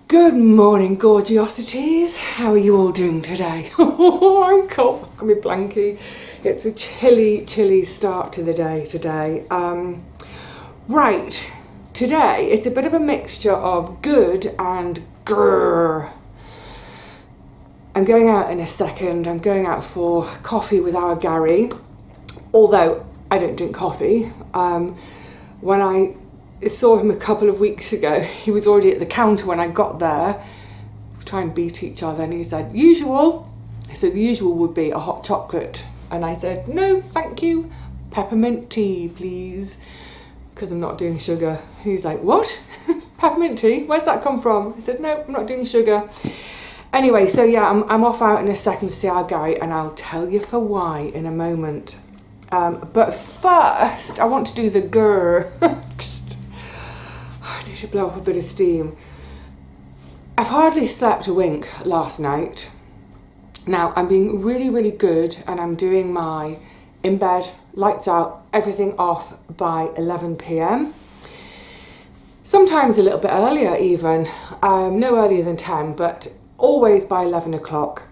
Good morning, gorgeosities. How are you all doing today? I'm cold. I've got my blankie. It's a chilly start to the day today. Right, today it's a bit of a mixture of good and grrrr. I'm going out in a second. I'm going out for coffee with our Gary, although I don't drink coffee. When I saw him a couple of weeks ago, he was already at the counter when I got there. We try and beat each other, and he said, usual. So the usual would be a hot chocolate. And I said, no, thank you. Peppermint tea, please. Because I'm not doing sugar. He's like, what? Peppermint tea? Where's that come from? I said, no, I'm not doing sugar. Anyway, so yeah, I'm off out in a second to see our guy, and I'll tell you for why in a moment. But first, I want to do the grrrr. I need to blow off a bit of steam. I've hardly slept a wink last night. Now, I'm being really good, and I'm doing my in bed, lights out, everything off by 11 p.m. Sometimes a little bit earlier even, no earlier than 10, but always by 11 o'clock.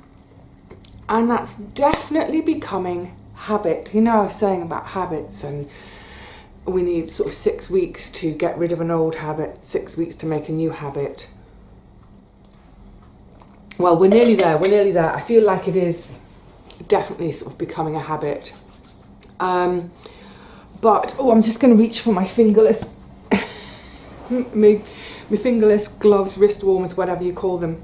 And that's definitely becoming habit. You know, I was saying about habits, and we need sort of 6 weeks to get rid of an old habit, 6 weeks to make a new habit. Well, we're nearly there. I feel like it is definitely sort of becoming a habit. But, I'm just going to reach for my fingerless, my fingerless gloves, wrist warmers, whatever you call them.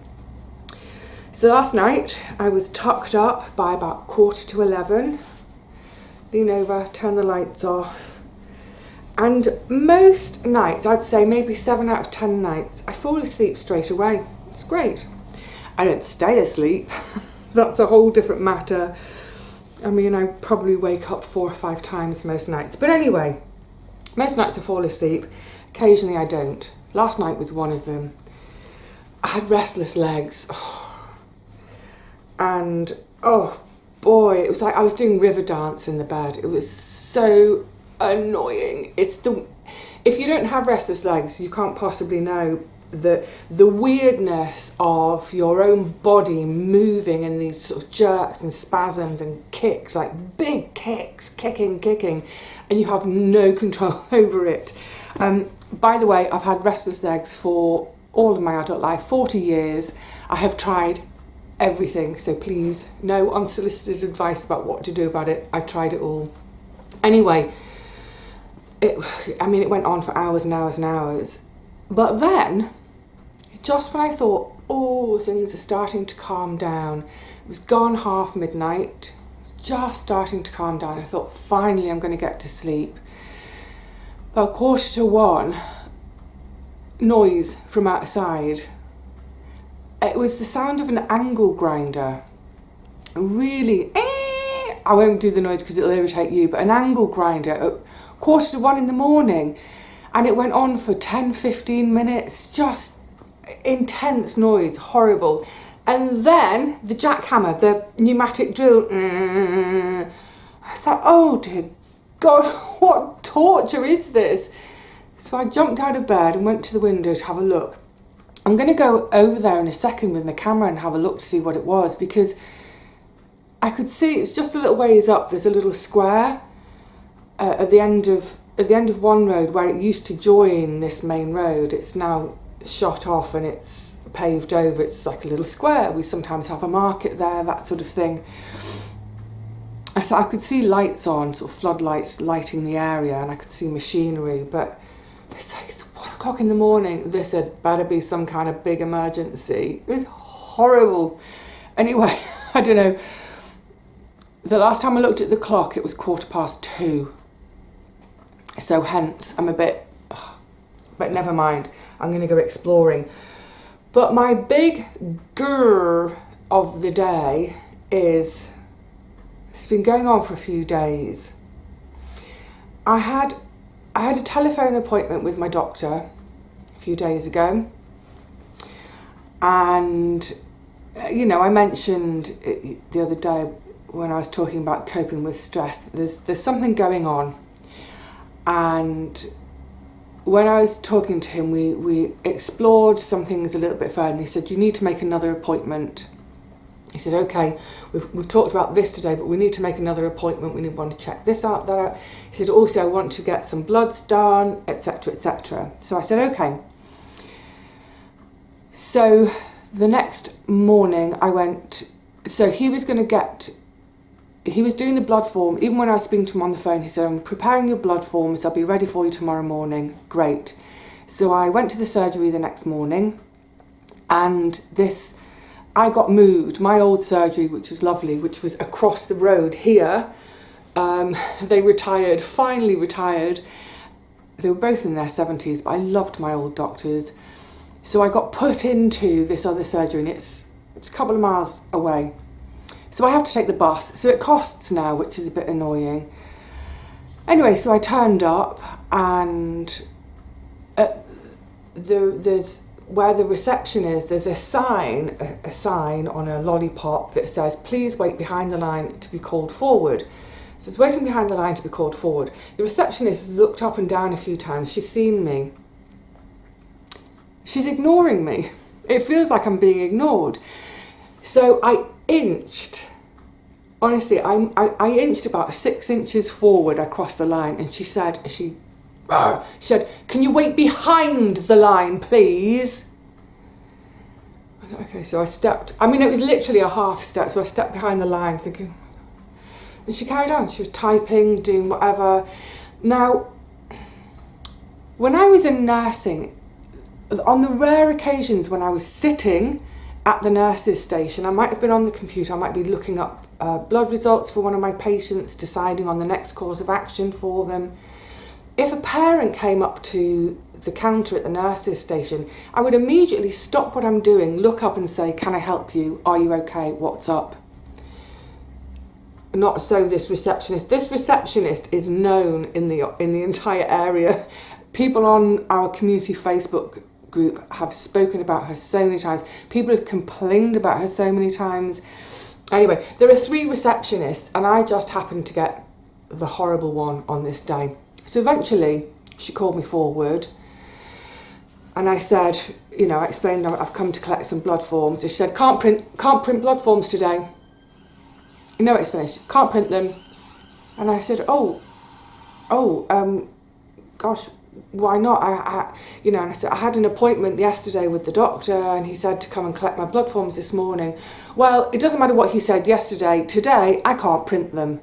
So last night I was tucked up by about 11:15. Lean over, turn the lights off. And most nights, I'd say maybe 7 out of 10 nights, I fall asleep straight away. It's great. I don't stay asleep. That's a whole different matter. I mean, I probably wake up 4 or 5 times most nights. But anyway, most nights I fall asleep. Occasionally I don't. Last night was one of them. I had restless legs. And, oh boy, it was like I was doing river dance in the bed. It was so annoying. If you don't have restless legs, you can't possibly know the weirdness of your own body moving in these sort of jerks and spasms and kicks, like big kicks, kicking, and you have no control over it. By the way, I've had restless legs for all of my adult life, 40 years. I have tried everything, so please, no unsolicited advice about what to do about it. I've tried it all. Anyway, it went on for hours and hours and hours. But then, just when I thought, things are starting to calm down, it was gone half midnight, it was just starting to calm down. I thought, finally I'm going to get to sleep. About 1:45, noise from outside. It was the sound of an angle grinder. Really, I won't do the noise because it'll irritate you, but an angle grinder at 1:45 in the morning. And it went on for 10-15 minutes, just intense noise, horrible. And then the jackhammer, the pneumatic drill, I was like, oh dear God, what torture is this? So I jumped out of bed and went to the window to have a look. I'm going to go over there in a second with my camera and have a look to see what it was, because I could see it's just a little ways up. There's a little square at the end of one road where it used to join this main road. It's now shot off and it's paved over. It's like a little square. We sometimes have a market there, that sort of thing. So I could see lights on, sort of floodlights lighting the area, and I could see machinery, but it's like, it's 1 o'clock in the morning. This had better be some kind of big emergency. It was horrible. Anyway, I don't know. The last time I looked at the clock, it was 2:15. So hence, I'm a bit, but never mind. I'm going to go exploring. But my big grrr of the day is, it's been going on for a few days. I had a telephone appointment with my doctor a few days ago, and I mentioned the other day when I was talking about coping with stress, there's something going on, and when I was talking to him, we explored some things a little bit further, and he said, you need to make another appointment. He said, okay, we've talked about this today, but we need to make another appointment. We want to check this out, that out. He said, also, I want to get some bloods done, etc., etc. So I said, okay. So the next morning I went, so he was doing the blood form. Even when I was speaking to him on the phone, he said, I'm preparing your blood forms. I'll be ready for you tomorrow morning. Great. So I went to the surgery the next morning, and I got moved. My old surgery, which was lovely, which was across the road here, they finally retired. They were both in their 70s, but I loved my old doctors. So I got put into this other surgery, and it's a couple of miles away. So I have to take the bus. So it costs now, which is a bit annoying. Anyway, so I turned up, and there's where the reception is, there's a sign on a lollipop that says, please wait behind the line to be called forward. So it's waiting behind the line to be called forward. The receptionist has looked up and down a few times. She's seen me. She's ignoring me. It feels like I'm being ignored. So I inched. Honestly, I inched about 6 inches forward across the line, and she said, can you wait behind the line, please? I thought, okay, so I stepped. I mean, it was literally a half step, so I stepped behind the line thinking, and she carried on. She was typing, doing whatever. Now, when I was in nursing, on the rare occasions when I was sitting at the nurse's station, I might have been on the computer, I might be looking up blood results for one of my patients, deciding on the next course of action for them. If a parent came up to the counter at the nurse's station, I would immediately stop what I'm doing, look up and say, can I help you? Are you okay? What's up? Not so this receptionist. This receptionist is known in the entire area. People on our community Facebook group have spoken about her so many times. People have complained about her so many times. Anyway, there are 3 receptionists, and I just happened to get the horrible one on this day. So eventually she called me forward, and I said, I explained I've come to collect some blood forms. And she said, can't print blood forms today. No explanation, can't print them. And I said, gosh, why not? And I said, I had an appointment yesterday with the doctor, and he said to come and collect my blood forms this morning. Well, it doesn't matter what he said yesterday. Today, I can't print them.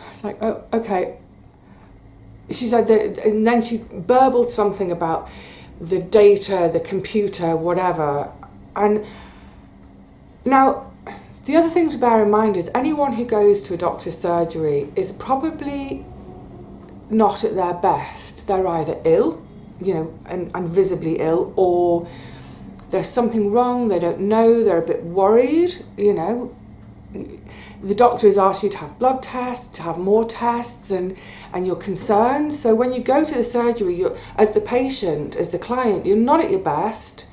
It's like, oh, okay. She said that, and then she burbled something about the data, the computer, whatever. And now, the other thing to bear in mind is anyone who goes to a doctor's surgery is probably not at their best. They're either ill, and visibly ill, or there's something wrong, they don't know, they're a bit worried, The doctors ask you to have blood tests, to have more tests, and you're concerned. So when you go to the surgery, as the patient, as the client, you're not at your best.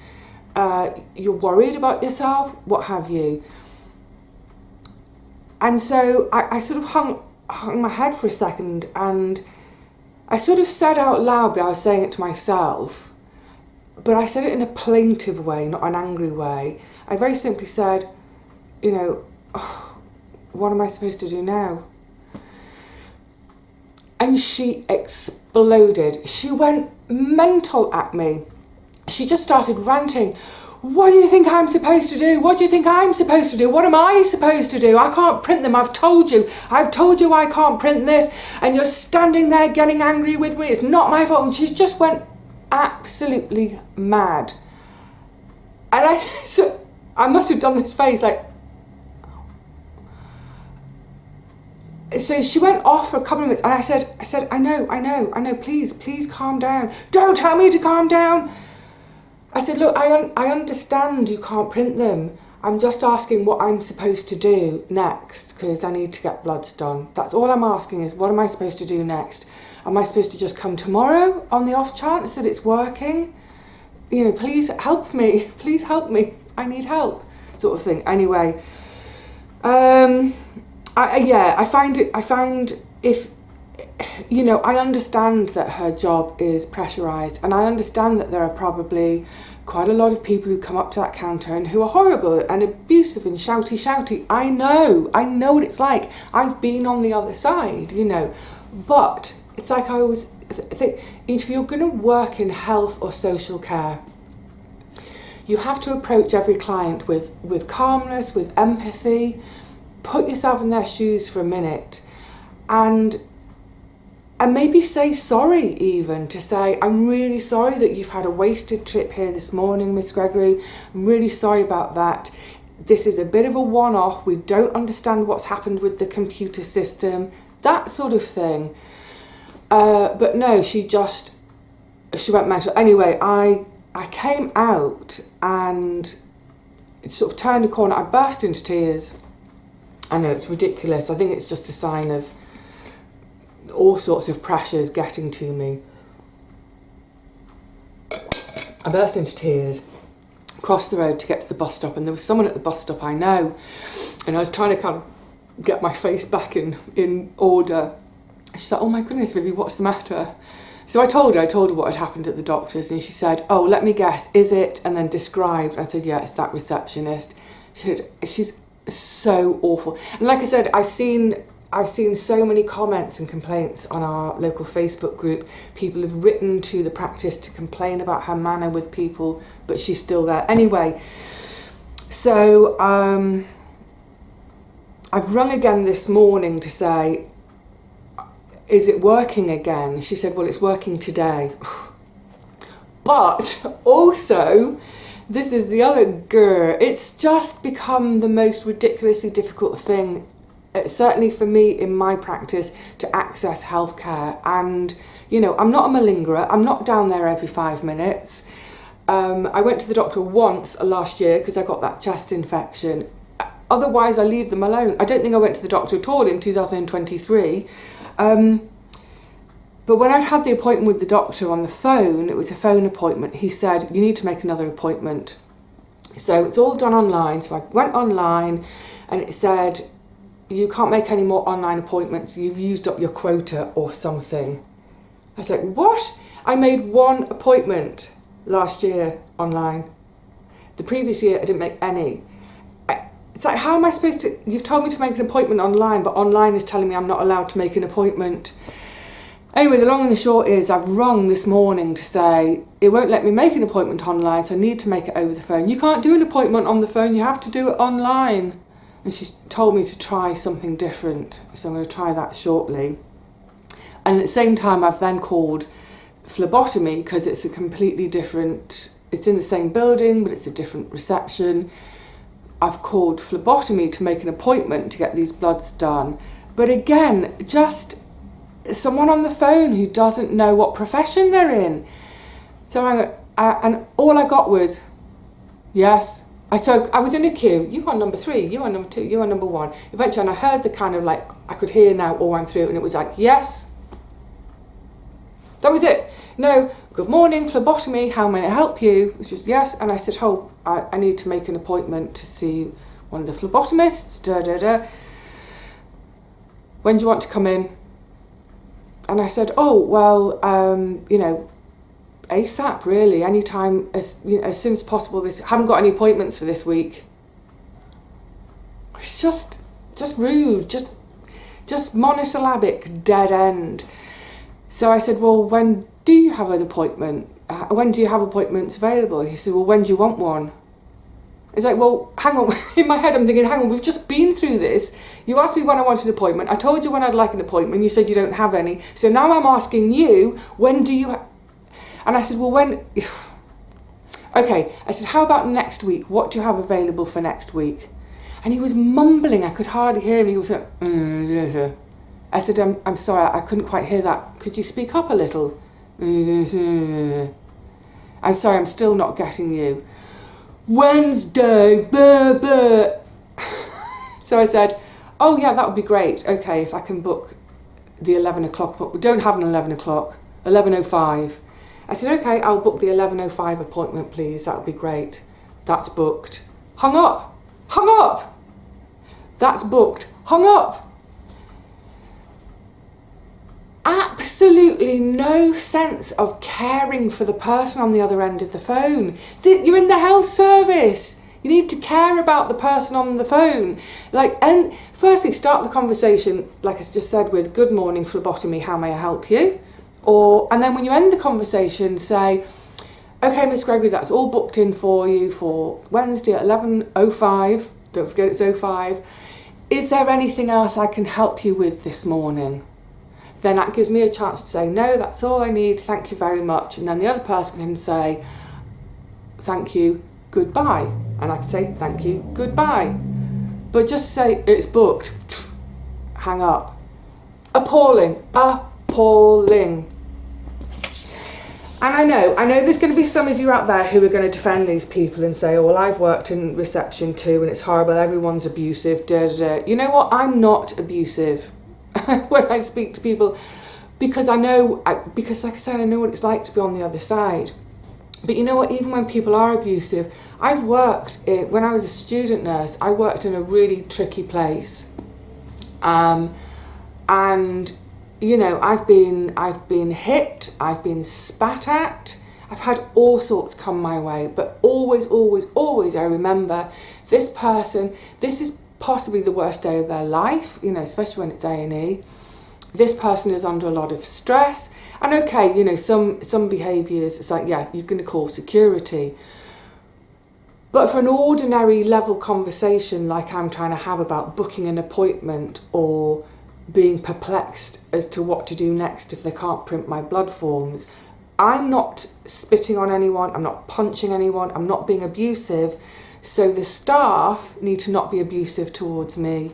You're worried about yourself, what have you. And so I sort of hung my head for a second, and I sort of said out loud, but I was saying it to myself, but I said it in a plaintive way, not an angry way. I very simply said, what am I supposed to do now? And she exploded. She went mental at me. She just started ranting. What do you think I'm supposed to do? What do you think I'm supposed to do? What am I supposed to do? I can't print them. I've told you I can't print this. And you're standing there getting angry with me. It's not my fault. And she just went absolutely mad. And I must have done this face like, so she went off for a couple of minutes, and I said, I know, please calm down. Don't tell me to calm down. I said, look, I understand you can't print them. I'm just asking what I'm supposed to do next, because I need to get bloods done. That's all I'm asking is, what am I supposed to do next? Am I supposed to just come tomorrow on the off chance that it's working? Please help me. Please help me. I need help, sort of thing. Anyway, I find if you know, I understand that her job is pressurised, and I understand that there are probably quite a lot of people who come up to that counter and who are horrible and abusive and shouty. I know what it's like. I've been on the other side, you know. But it's like I always think, if you're going to work in health or social care, you have to approach every client with calmness, with empathy, put yourself in their shoes for a minute, and maybe say sorry even, to say, I'm really sorry that you've had a wasted trip here this morning, Miss Gregory. I'm really sorry about that. This is a bit of a one-off. We don't understand what's happened with the computer system, that sort of thing. But no, she went mental. Anyway, I came out and sort of turned a corner. I burst into tears. I know, it's ridiculous. I think it's just a sign of all sorts of pressures getting to me. I burst into tears, crossed the road to get to the bus stop, and there was someone at the bus stop I know, and I was trying to kind of get my face back in order. She's like, oh my goodness, Vivi, what's the matter? So I told her what had happened at the doctor's, and she said, oh, let me guess, is it? And then described. I said, yeah, it's that receptionist. She said, she's so awful. And like I said, I've seen so many comments and complaints on our local Facebook group. People have written to the practice to complain about her manner with people, but she's still there. Anyway, so I've rung again this morning to say, is it working again? She said, well, it's working today. But also, this is the other grrrr, it's just become the most ridiculously difficult thing, certainly for me in my practice, to access healthcare. And, you know, I'm not a malingerer. I'm not down there every 5 minutes. I went to the doctor once last year because I got that chest infection. Otherwise, I leave them alone. I don't think I went to the doctor at all in 2023. But when I'd had the appointment with the doctor on the phone, it was a phone appointment, he said, you need to make another appointment. So it's all done online. So I went online and it said, you can't make any more online appointments. You've used up your quota or something. I was like, what? I made one appointment last year online. The previous year, I didn't make any. It's like, how am I supposed to... You've told me to make an appointment online, but online is telling me I'm not allowed to make an appointment. Anyway, the long and the short is I've rung this morning to say it won't let me make an appointment online, so I need to make it over the phone. You can't do an appointment on the phone, you have to do it online. And she's told me to try something different, so I'm going to try that shortly. And at the same time, I've then called phlebotomy because it's a completely different... It's in the same building, but it's a different reception. I've called phlebotomy to make an appointment to get these bloods done. But again, just someone on the phone who doesn't know what profession they're in. So and all I got was, yes. So I was in a queue. You are number 3, you are number 2, you are number 1. Eventually, and I heard the kind of like, I could hear now all I'm through, and it was like, yes. That was it. No, good morning, phlebotomy, how may I help you? It was just yes. And I said, oh, I need to make an appointment to see one of the phlebotomists, When do you want to come in? And I said, oh, well, you know, ASAP, really, anytime, as soon as possible. Haven't got any appointments for this week. It's just rude, just monosyllabic, dead end. So I said, well, when do you have an appointment? When do you have appointments available? He said, well, when do you want one? It's like, well, hang on. In my head, I'm thinking, hang on, we've just been through this. You asked me when I wanted an appointment. I told you when I'd like an appointment. You said you don't have any. So now I'm asking you, when do you... And I said, well, when... Okay. I said, how about next week? What do you have available for next week? And he was mumbling. I could hardly hear him. He was like... I said, I'm sorry, I couldn't quite hear that. Could you speak up a little? I'm sorry, I'm still not getting you. Wednesday, blah, blah. So I said, oh yeah, that would be great. Okay, if I can book the 11 o'clock, but we don't have an 11 o'clock, 11:05. I said, okay, I'll book the 11:05 appointment, please. That would be great. That's booked. Hung up. That's booked. Hung up. absolutely no sense of caring for the person on the other end of the phone. You're in the health service. You need to care about the person on the phone. And firstly, start the conversation, like I just said, with "Good morning, phlebotomy, how may I help you?" And then when you end the conversation, say, "Okay, Miss Gregory, that's all booked in for you for Wednesday at 11:05. Don't forget it's 05. Is there anything else I can help you with this morning?" Then that gives me a chance to say, "No, that's all I need. Thank you very much." And then the other person can say, "Thank you, goodbye." And I can say, "Thank you, goodbye." But just say, "It's booked." Hang up. Appalling. Appalling. And I know there's going to be some of you out there who are going to defend these people and say, "Oh, well, I've worked in reception too and it's horrible, everyone's abusive, da da da." You know what? I'm not abusive when I speak to people, because because like I said, I know what it's like to be on the other side. But you know what? Even when people are abusive, when I was a student nurse, I worked in a really tricky place. And you know, I've been hit, I've been spat at, I've had all sorts come my way, but always, always, always I remember this person, this is possibly the worst day of their life, you know, especially when it's A&E. This person is under a lot of stress, and okay, you know, some behaviours, it's like, yeah, you're going to call security. But for an ordinary level conversation like I'm trying to have about booking an appointment or being perplexed as to what to do next if they can't print my blood forms, I'm not spitting on anyone, I'm not punching anyone, I'm not being abusive, so the staff need to not be abusive towards me.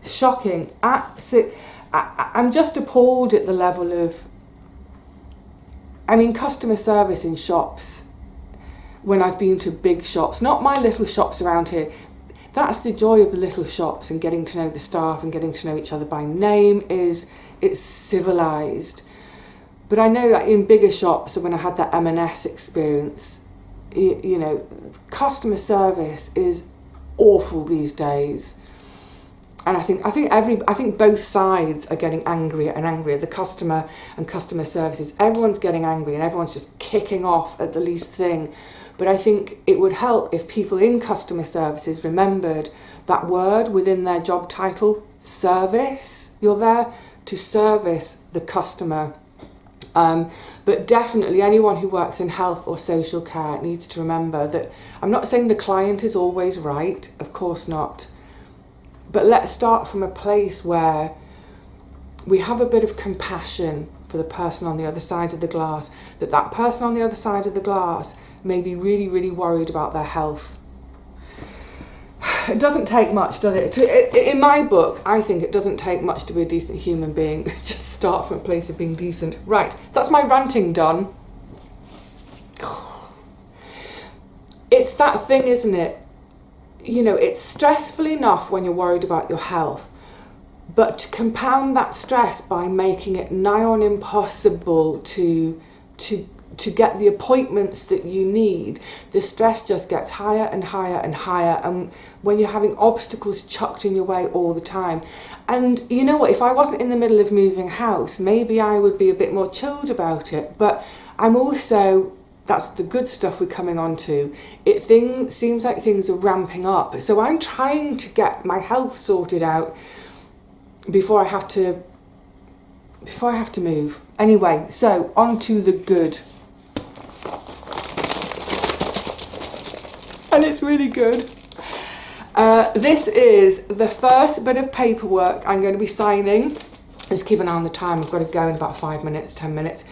Shocking. I'm just appalled at the level of, customer service in shops, when I've been to big shops, not my little shops around here. That's the joy of the little shops and getting to know the staff and getting to know each other by name, it's civilised. But I know that in bigger shops, and when I had that M&S experience, you know, customer service is awful these days. And I think both sides are getting angrier and angrier. The customer and customer services, everyone's getting angry and everyone's just kicking off at the least thing. But I think it would help if people in customer services remembered that word within their job title, service. You're there to service the customer. But definitely anyone who works in health or social care needs to remember that I'm not saying the client is always right, of course not. But let's start from a place where we have a bit of compassion for the person on the other side of the glass, that person on the other side of the glass may be really, really worried about their health. It doesn't take much, does it? In my book, I think it doesn't take much to be a decent human being. Just start from a place of being decent. Right, that's my ranting done. It's that thing, isn't it? You know, it's stressful enough when you're worried about your health, but to compound that stress by making it nigh on impossible to get the appointments that you need, the stress just gets higher and higher and higher, and when you're having obstacles chucked in your way all the time. And you know what, if I wasn't in the middle of moving house, maybe I would be a bit more chilled about it, but I'm also, that's the good stuff we're coming on to. Seems like things are ramping up. So I'm trying to get my health sorted out before I have to move. Anyway, so on to the good. And it's really good. This is the first bit of paperwork I'm going to be signing. Just keep an eye on the time. I've got to go in about 5 minutes, 10 minutes.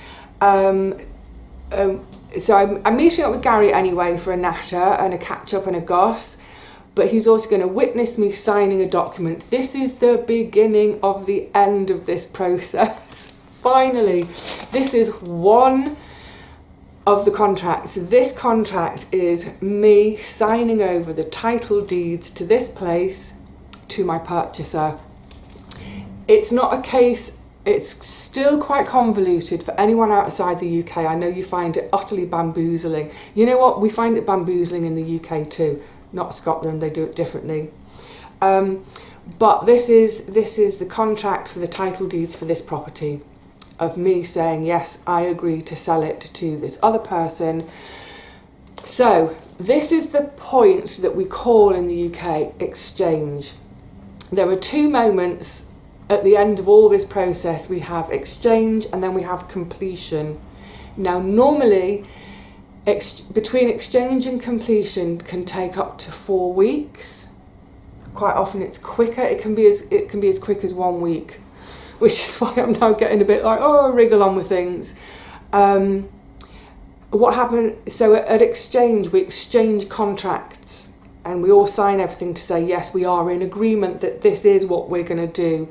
So I'm meeting up with Gary anyway for a natter and a catch up and a goss, but he's also going to witness me signing a document. This is the beginning of the end of this process. Finally, this is one of the contracts. This contract is me signing over the title deeds to this place to my purchaser. It's not a case, it's still quite convoluted for anyone outside the UK. I know you find it utterly bamboozling. You know what? We find it bamboozling in the UK too. Not Scotland, they do it differently. But this is the contract for the title deeds for this property. of me saying, yes, I agree to sell it to this other person. So this is the point that we call in the UK exchange. There are two moments at the end of all this process. We have exchange and then we have completion. Now normally between exchange and completion can take up to 4 weeks. Quite often it's quicker. It can be as quick as 1 week, which is why I'm now getting a bit like, oh, wriggle on with things. What happened, so at exchange, we exchange contracts and we all sign everything to say, yes, we are in agreement that this is what we're going to do.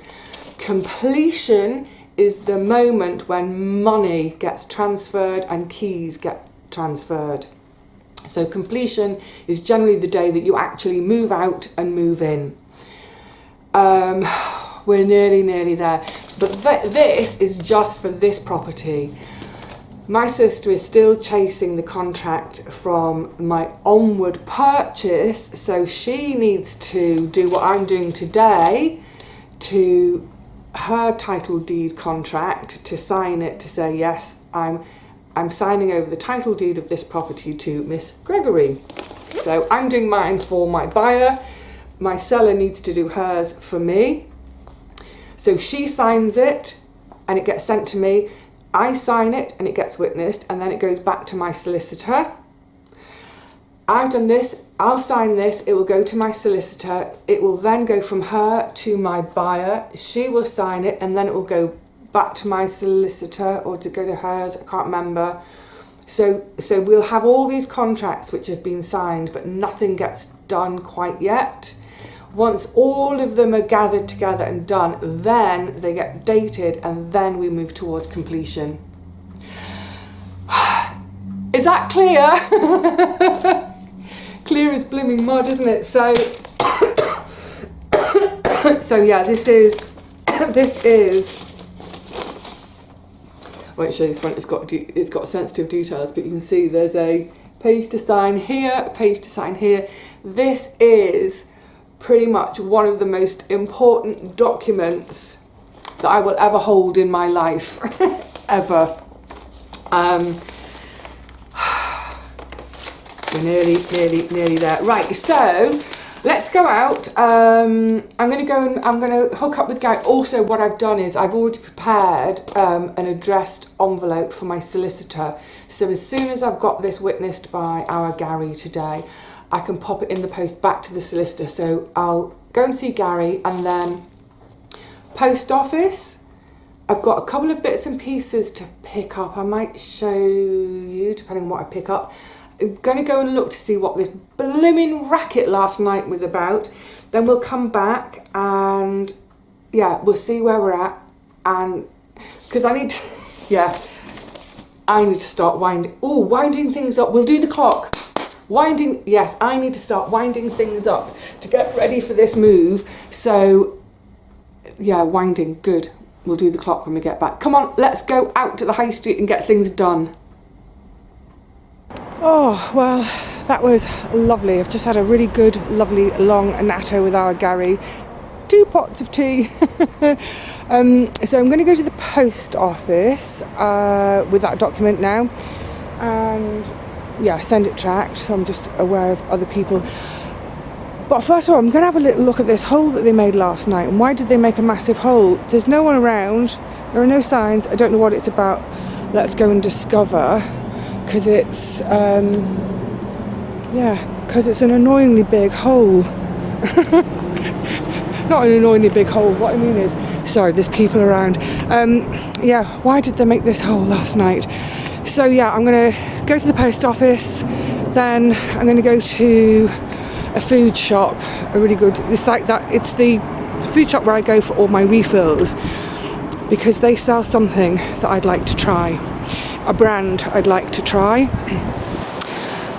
Completion is the moment when money gets transferred and keys get transferred. So completion is generally the day that you actually move out and move in. We're nearly there. But this is just for this property. My sister is still chasing the contract from my onward purchase, so she needs to do what I'm doing today to her title deed contract, to sign it, to say, yes, I'm signing over the title deed of this property to Miss Gregory. So I'm doing mine for my buyer. My seller needs to do hers for me. So she signs it and it gets sent to me. I sign it and it gets witnessed, and then it goes back to my solicitor. I've done this, I'll sign this, it will go to my solicitor. It will then go from her to my buyer. She will sign it and then it will go back to my solicitor or to go to hers, I can't remember. So we'll have all these contracts which have been signed, but nothing gets done quite yet. Once all of them are gathered together and done, then they get dated and then we move towards completion. Is that clear? Clear as blooming mud, isn't it? So, so yeah, this is, I won't show you the front, it's got sensitive details, but you can see there's a page to sign here, a page to sign here. This is pretty much one of the most important documents that I will ever hold in my life, ever. We're nearly there. Right, so let's go out. I'm going to hook up with Gary. Also, what I've done is I've already prepared an addressed envelope for my solicitor. So as soon as I've got this witnessed by our Gary today, I can pop it in the post back to the solicitor. So I'll go and see Gary, and then post office. I've got a couple of bits and pieces to pick up. I might show you, depending on what I pick up. I'm going to go and look to see what this blooming racket last night was about. Then we'll come back and, yeah, we'll see where we're at. And, because I need to, I need to start winding things up. We'll do the clock. Yes, I need to start winding things up to get ready for this move. So, yeah, winding, good. We'll do the clock when we get back. Come on, let's go out to the high street and get things done. Oh, well, that was lovely. I've just had a really good, lovely, long natto with our Gary. 2 pots of tea. So I'm going to go to the post office with that document now. And, yeah, send it tracked, so I'm just aware of other people. But first of all, I'm going to have a little look at this hole that they made last night. And why did they make a massive hole? There's no one around. There are no signs. I don't know what it's about. Let's go and discover. Because it's, because it's an annoyingly big hole. Not an annoyingly big hole. What I mean is, sorry, there's people around. Why did they make this hole last night? So yeah, I'm going to go to the post office, then I'm going to go to a food shop, a really good, it's like that, it's the food shop where I go for all my refills, because they sell something that I'd like to try, a brand I'd like to try.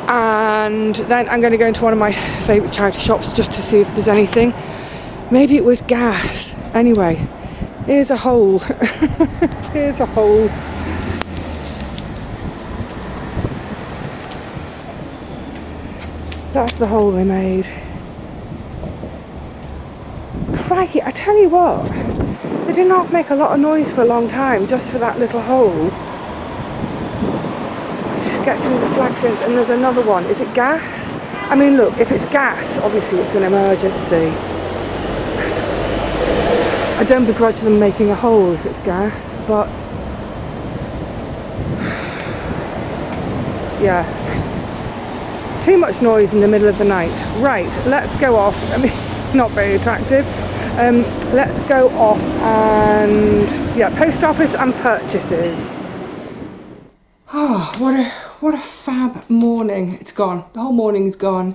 And then I'm going to go into one of my favourite charity shops just to see if there's anything. Maybe it was gas. Anyway, here's a hole. Here's a hole. That's the hole they made. Crikey, I tell you what, They did not make a lot of noise for a long time, just for that little hole. Just get through the flag fence, and there's another one. Is it gas? I mean, look, if it's gas, obviously it's an emergency. I don't begrudge them making a hole if it's gas, but yeah, too much noise in the middle of the night. Right, let's go off. I mean, not very attractive. Let's go off and yeah, post office and purchases. Oh, what a fab morning. It's gone. The whole morning's gone.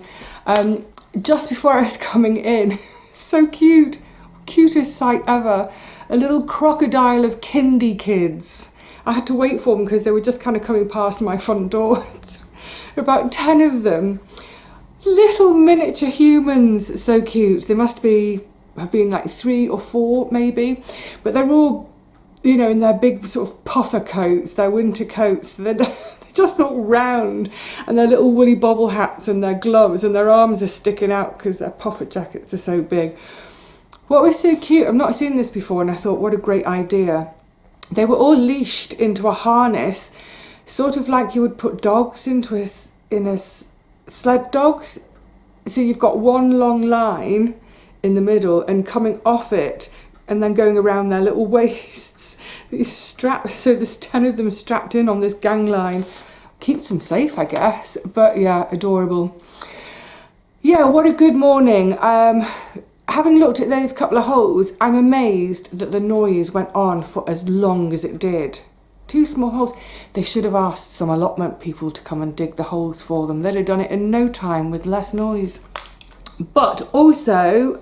Just before I was coming in, so cute. Cutest sight ever. A little crocodile of kindy kids. I had to wait for them because they were just kind of coming past my front door. About 10 of them. Little miniature humans. So cute. They must have been like 3 or 4 maybe. But they're all, you know, in their big sort of puffer coats, their winter coats. They're just all round, and their little woolly bobble hats and their gloves, and their arms are sticking out because their puffer jackets are so big. What was so cute, I've not seen this before, and I thought, what a great idea. They were all leashed into a harness, sort of like you would put dogs into sled dogs. So you've got one long line in the middle, and coming off it, and then going around their little waists. So there's 10 of them strapped in on this gang line. Keeps them safe, I guess. But yeah, adorable. Yeah, what a good morning. Having looked at those couple of holes, I'm amazed that the noise went on for as long as it did. 2 small holes. They should have asked some allotment people to come and dig the holes for them. They'd have done it in no time with less noise. But also,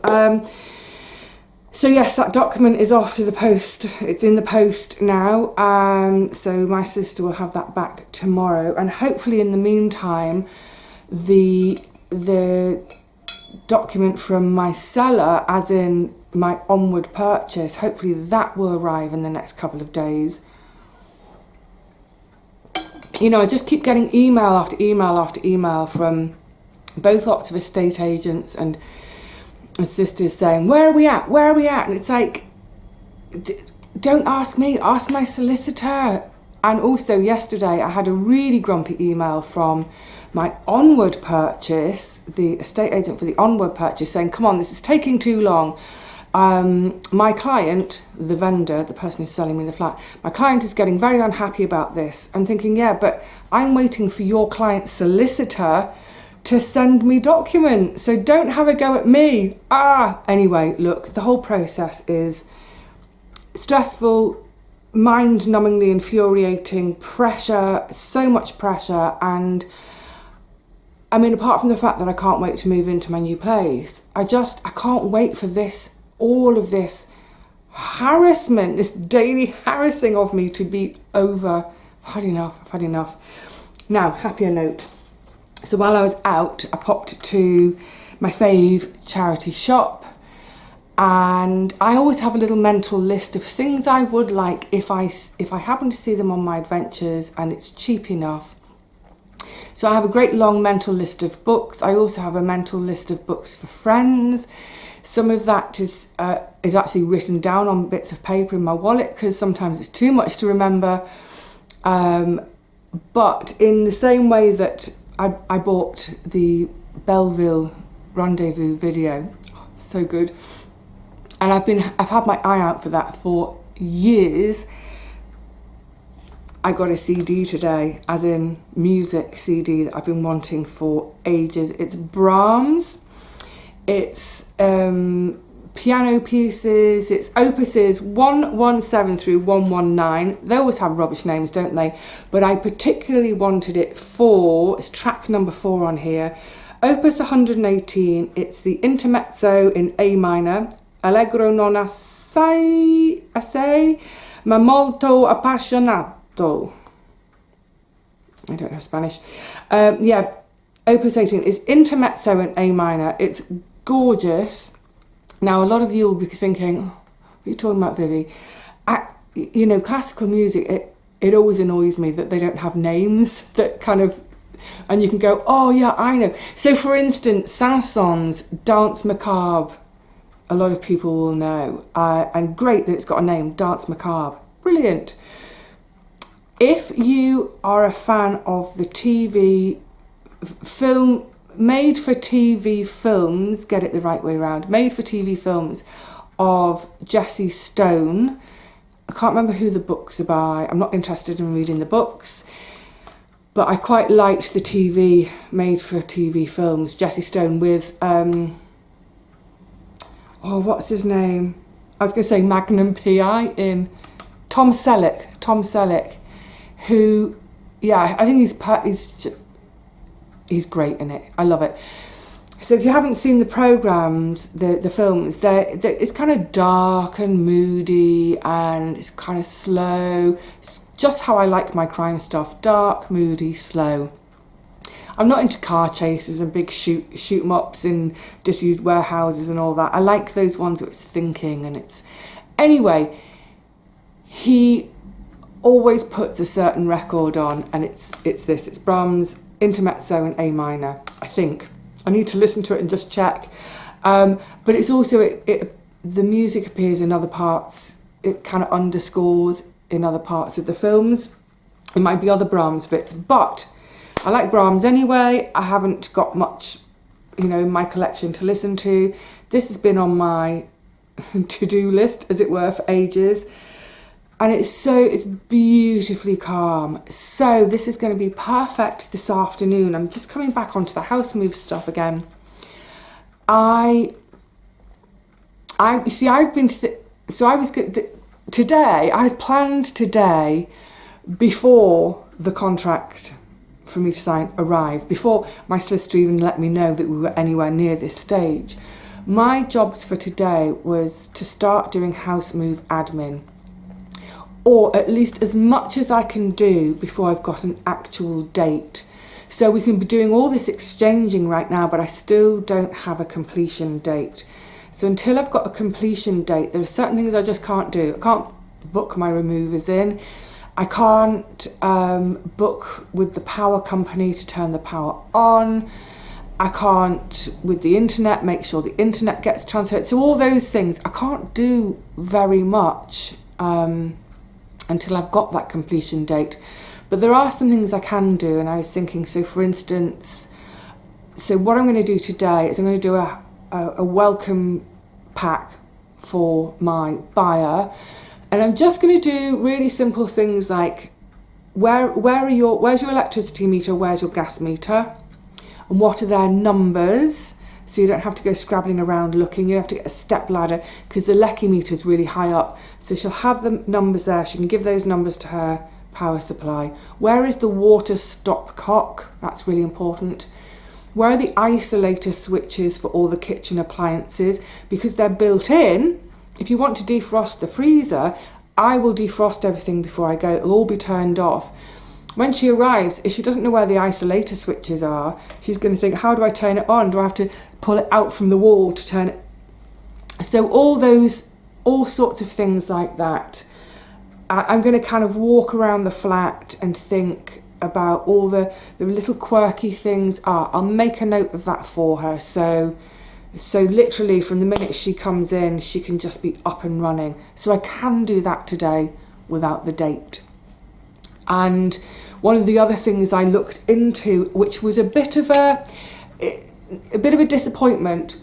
so yes, that document is off to the post. It's in the post now. So my sister will have that back tomorrow. And hopefully in the meantime, the document from my seller, as in my onward purchase, hopefully that will arrive in the next couple of days. You know, I just keep getting email after email after email from both lots of estate agents and sisters saying, where are we at? Where are we at? And it's like, don't ask me, ask my solicitor. And also yesterday I had a really grumpy email from my onward purchase, the estate agent for the onward purchase, saying, come on, this is taking too long. My client, the vendor, the person who's selling me the flat, my client is getting very unhappy about this. I'm thinking, yeah, but I'm waiting for your client's solicitor to send me documents, so don't have a go at me. Anyway, look, the whole process is stressful, mind-numbingly infuriating, pressure, so much pressure, and I mean, apart from the fact that I can't wait to move into my new place, I can't wait for this, all of this harassment, this daily harassing of me to be over. I've had enough. Now, happier note. So while I was out, I popped to my fave charity shop, and I always have a little mental list of things I would like if I happen to see them on my adventures and it's cheap enough. So I have a great long mental list of books. I also have a mental list of books for friends. Some of that is actually written down on bits of paper in my wallet because sometimes it's too much to remember. But in the same way that I bought the Belleville Rendezvous video, so good, and I've had my eye out for that for years. I got a CD today, as in music CD that I've been wanting for ages. It's Brahms, it's piano pieces, it's opuses 117 through 119. They always have rubbish names, don't they? But I particularly wanted it for, it's track number 4 on here, opus 118. It's the intermezzo in A minor, allegro non assai, ma molto appassionato. I don't know Spanish. Yeah, opus 18 is intermezzo in A minor. It's gorgeous. Now, a lot of you will be thinking, oh, what are you talking about, Vivi? You know, classical music, it always annoys me that they don't have names that kind of, and you can go, oh yeah, I know. So for instance, Saint-Saëns, Danse Macabre, a lot of people will know. And great that it's got a name, Dance Macabre. Brilliant. If you are a fan of the TV film, made for TV films, get it the right way around, made for TV films of Jessie Stone. I can't remember who the books are by. I'm not interested in reading the books, but I quite liked the TV, made for TV films, Jessie Stone with, what's his name? I was going to say Magnum PI in Tom Selleck, who, yeah, I think he's great in it. I love it. So if you haven't seen the programmes, the films, it's kind of dark and moody and it's kind of slow. It's just how I like my crime stuff. Dark, moody, slow. I'm not into car chases and big shoot 'em ups in disused warehouses and all that. I like those ones where it's thinking and it's... Anyway, he always puts a certain record on, and it's Brahms' Intermezzo in A minor, I think. I need to listen to it and just check. But it's also, the music appears in other parts. It kind of underscores in other parts of the films. It might be other Brahms bits, but I like Brahms anyway. I haven't got much, in my collection to listen to. This has been on my to-do list, as it were, for ages. And it's beautifully calm. So this is going to be perfect this afternoon. I'm just coming back onto the house move stuff again. Today I had planned today before the contract for me to sign arrived, before my solicitor even let me know that we were anywhere near this stage. My jobs for today was to start doing house move admin, or at least as much as I can do before I've got an actual date. So we can be doing all this exchanging right now, but I still don't have a completion date. So until I've got a completion date, there are certain things I just can't do. I can't book my removers in. I can't book with the power company to turn the power on. I can't, with the internet, make sure the internet gets transferred. So all those things, I can't do very much until I've got that completion date. But there are some things I can do, and I was thinking, so for instance, what I'm going to do today is I'm going to do a welcome pack for my buyer, and I'm just going to do really simple things like where's your electricity meter, where's your gas meter, and what are their numbers, so you don't have to go scrabbling around looking. You don't have to get a step ladder because the Lecky meter is really high up. So she'll have the numbers there. She can give those numbers to her power supply. Where is the water stopcock? That's really important. Where are the isolator switches for all the kitchen appliances? Because they're built in. If you want to defrost the freezer, I will defrost everything before I go. It'll all be turned off. When she arrives, if she doesn't know where the isolator switches are, she's going to think, how do I turn it on? Do I have to pull it out from the wall to turn it? So all sorts of things like that. I'm going to kind of walk around the flat and think about all the little quirky things. I'll make a note of that for her. So literally from the minute she comes in, she can just be up and running. So I can do that today without the date. And one of the other things I looked into, which was a bit of a disappointment,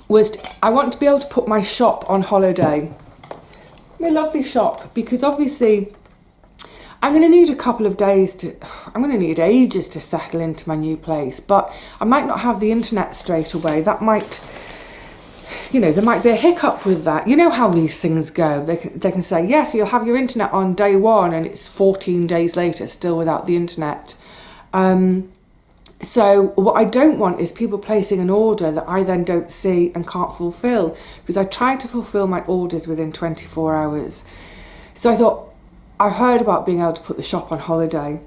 was I want to be able to put my shop on holiday. My lovely shop, because obviously I'm going to need a couple of days I'm going to need ages to settle into my new place, but I might not have the internet straight away. That might, there might be a hiccup with that. You know how these things go. They can say, yes, you'll have your internet on day one, and it's 14 days later still without the internet. So what I don't want is people placing an order that I then don't see and can't fulfill, because I try to fulfill my orders within 24 hours. So I thought, I've heard about being able to put the shop on holiday.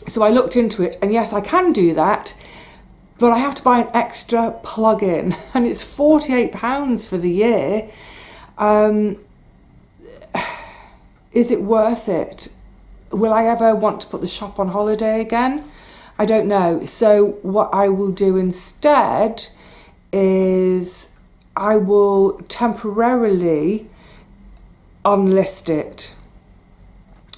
So I looked into it, and yes, I can do that, but I have to buy an extra plug-in, and it's £48 for the year. Is it worth it? Will I ever want to put the shop on holiday again? I don't know. So what I will do instead is I will temporarily unlist it.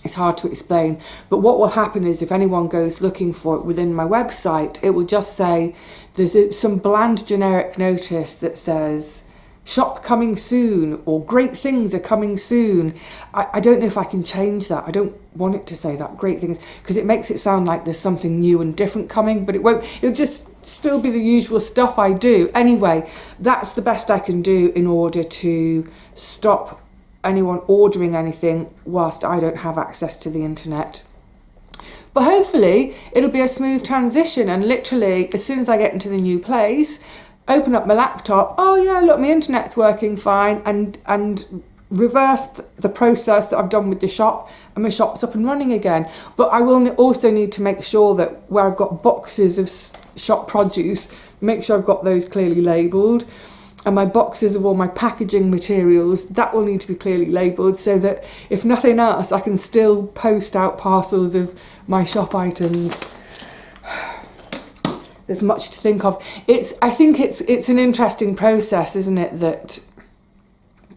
It's hard to explain, but what will happen is if anyone goes looking for it within my website, it will just say there's some bland generic notice that says shop coming soon or great things are coming soon. I don't know if I can change that. I don't want it to say that, great things, because it makes it sound like there's something new and different coming, but it won't. It'll just still be the usual stuff I do. Anyway, that's the best I can do in order to stop anyone ordering anything whilst I don't have access to the internet. But hopefully it'll be a smooth transition, and literally as soon as I get into the new place, open up my laptop, oh yeah, look, my internet's working fine, and reverse the process that I've done with the shop, and my shop's up and running again. But I will also need to make sure that where I've got boxes of shop produce, make sure I've got those clearly labelled. And my boxes of all my packaging materials, that will need to be clearly labelled so that if nothing else, I can still post out parcels of my shop items. There's much to think of. I think it's an interesting process, isn't it? That,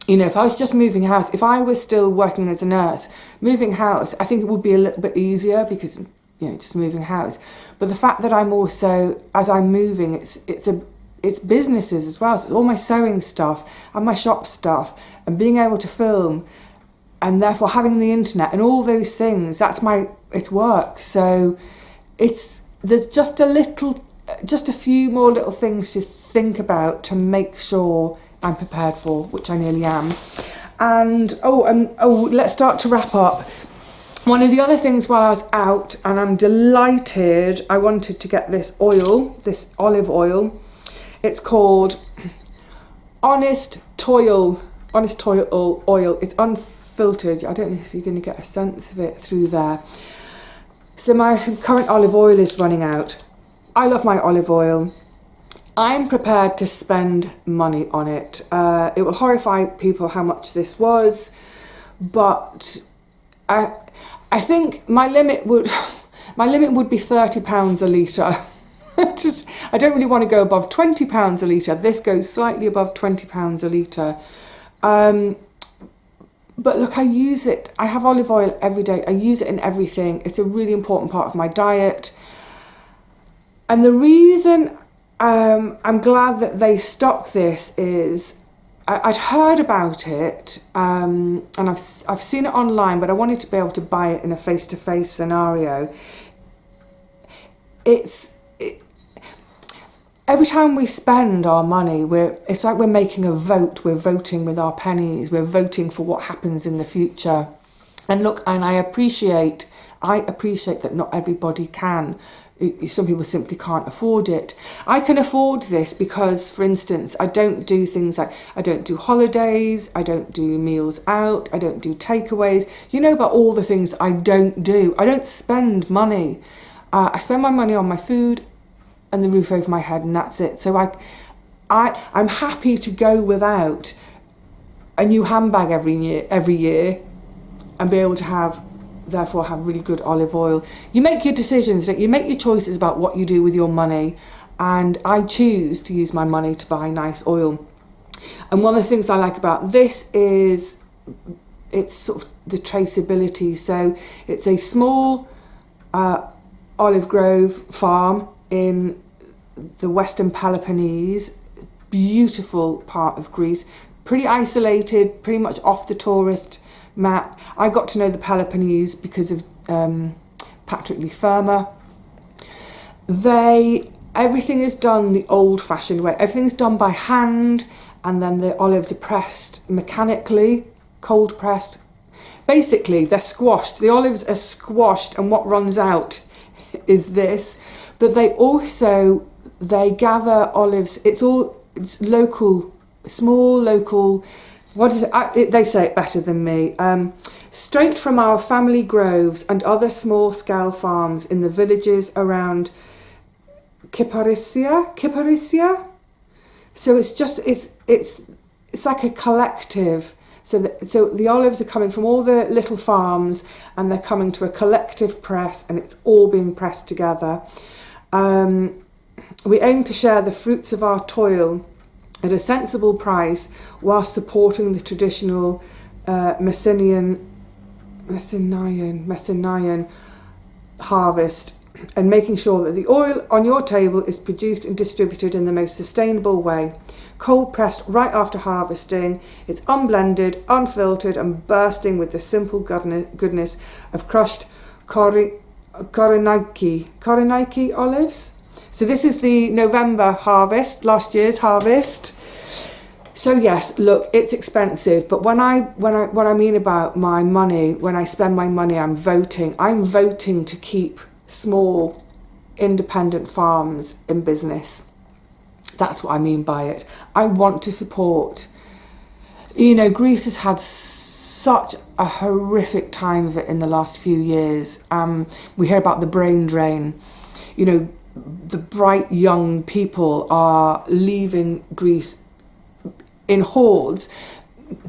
you know, if I was just moving house, if I was still working as a nurse, moving house, I think it would be a little bit easier because, you know, just moving house. But the fact that I'm also, as I'm moving, it's businesses as well. So it's all my sewing stuff and my shop stuff and being able to film and therefore having the internet and all those things. It's work. So there's just a few more little things to think about to make sure I'm prepared for, which I nearly am. And let's start to wrap up. One of the other things while I was out, and I'm delighted, I wanted to get this olive oil. It's called Honest Toil Oil. It's unfiltered. I don't know if you're going to get a sense of it through there. So my current olive oil is running out. I love my olive oil. I'm prepared to spend money on it. It will horrify people how much this was, but I think my limit would be £30 a litre. I don't really want to go above £20 a litre. This goes slightly above £20 a litre. But look, I use it. I have olive oil every day. I use it in everything. It's a really important part of my diet. And the reason I'm glad that they stock this is I'd heard about it and I've seen it online, but I wanted to be able to buy it in a face-to-face scenario. Every time we spend our money, it's like we're making a vote. We're voting with our pennies. We're voting for what happens in the future. And look, and I appreciate that not everybody can. Some people simply can't afford it. I can afford this because, for instance, I don't do things like, I don't do holidays, I don't do meals out, I don't do takeaways. You know about all the things I don't do. I don't spend money. I spend my money on my food and the roof over my head, and that's it. So I'm happy to go without a new handbag every year and be able to therefore have really good olive oil. You make your decisions, you make your choices about what you do with your money, and I choose to use my money to buy nice oil. And one of the things I like about this is it's sort of the traceability. So it's a small olive grove farm in the Western Peloponnese, beautiful part of Greece, pretty isolated, pretty much off the tourist map. I got to know the Peloponnese because of Patrick Lefermer. Everything is done the old-fashioned way. Everything's done by hand, and then the olives are pressed mechanically, cold pressed. Basically, they're squashed. The olives are squashed, and what runs out is this. But they gather olives. It's local, small local. What is it? They say it better than me. Straight from our family groves and other small-scale farms in the villages around Kyparissia. So it's like a collective. So the olives are coming from all the little farms, and they're coming to a collective press, and it's all being pressed together. We aim to share the fruits of our toil at a sensible price whilst supporting the traditional Messinian harvest, and making sure that the oil on your table is produced and distributed in the most sustainable way. Cold pressed right after harvesting, it's unblended, unfiltered, and bursting with the simple goodness of crushed Koroneiki olives. So this is the November harvest, last year's harvest. So yes, look, it's expensive, but what I mean about my money, when I spend my money, I'm voting to keep small independent farms in business. That's what I mean by it. I want to support. You know, Greece has had such a horrific time of it in the last few years. We hear about the brain drain. You know, the bright young people are leaving Greece in hordes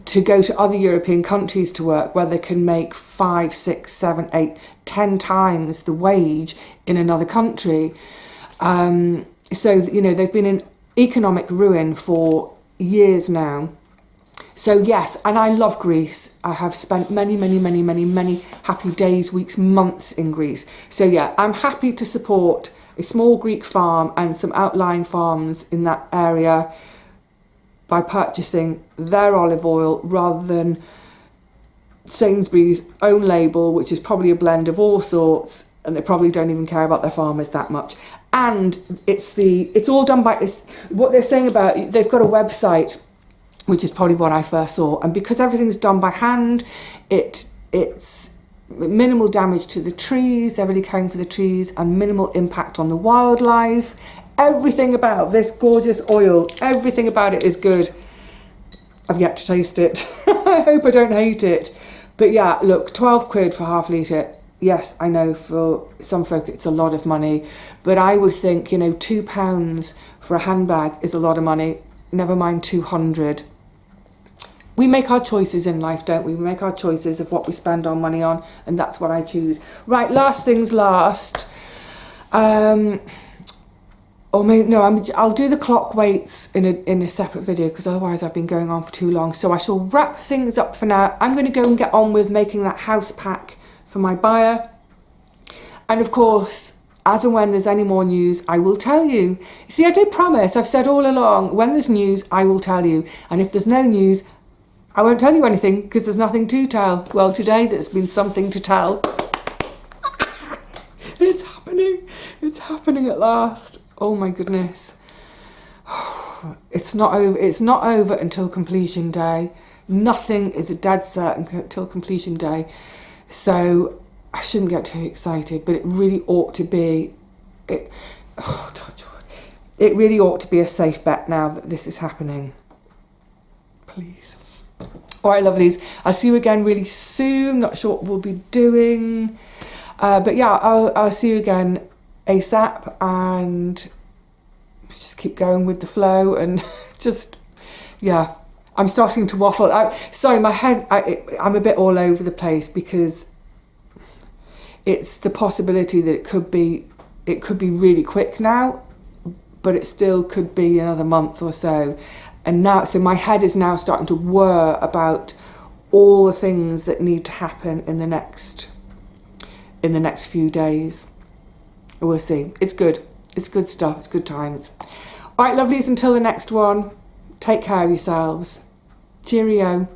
to go to other European countries to work, where they can make 5, 6, 7, 8, 10 times the wage in another country. So, you know, they've been in economic ruin for years now. So yes, and I love Greece. I have spent many happy days, weeks, months in Greece. So yeah, I'm happy to support a small Greek farm and some outlying farms in that area by purchasing their olive oil rather than Sainsbury's own label, which is probably a blend of all sorts, and they probably don't even care about their farmers that much. And it's all done by, what they're saying about, they've got a website, which is probably what I first saw, and because everything's done by hand, it's minimal damage to the trees, they're really caring for the trees, and minimal impact on the wildlife. Everything about this gorgeous oil, everything about it is good. I've yet to taste it. I hope I don't hate it. But yeah, look, 12 quid for half litre. Yes, I know for some folk it's a lot of money, but I would think, you know, £2 for a handbag is a lot of money, never mind 200. We make our choices in life, don't we? We make our choices of what we spend our money on, and that's what I choose. Right, last things last. Or maybe, no, I'll do the clock weights in a separate video, because otherwise I've been going on for too long. So I shall wrap things up for now. I'm going to go and get on with making that house pack for my buyer. And of course, as and when there's any more news, I will tell you. See, I did promise. I've said all along, when there's news, I will tell you. And if there's no news, I won't tell you anything, because there's nothing to tell. Well, today there's been something to tell. It's happening. It's happening at last. Oh my goodness. It's not over. It's not over until completion day. Nothing is a dead certain until completion day. So I shouldn't get too excited, but it really ought to be. It really ought to be a safe bet now that this is happening. Please. All right, lovelies. I'll see you again really soon. Not sure what we'll be doing. But yeah, I'll see you again ASAP, and just keep going with the flow, and just, yeah, I'm starting to waffle. Sorry, my head, I'm a bit all over the place, because it's the possibility that it could be really quick now, but it still could be another month or so. And now, so my head is now starting to whir about all the things that need to happen in the next few days. We'll see. It's good. It's good stuff. It's good times. All right, lovelies, until the next one, take care of yourselves. Cheerio.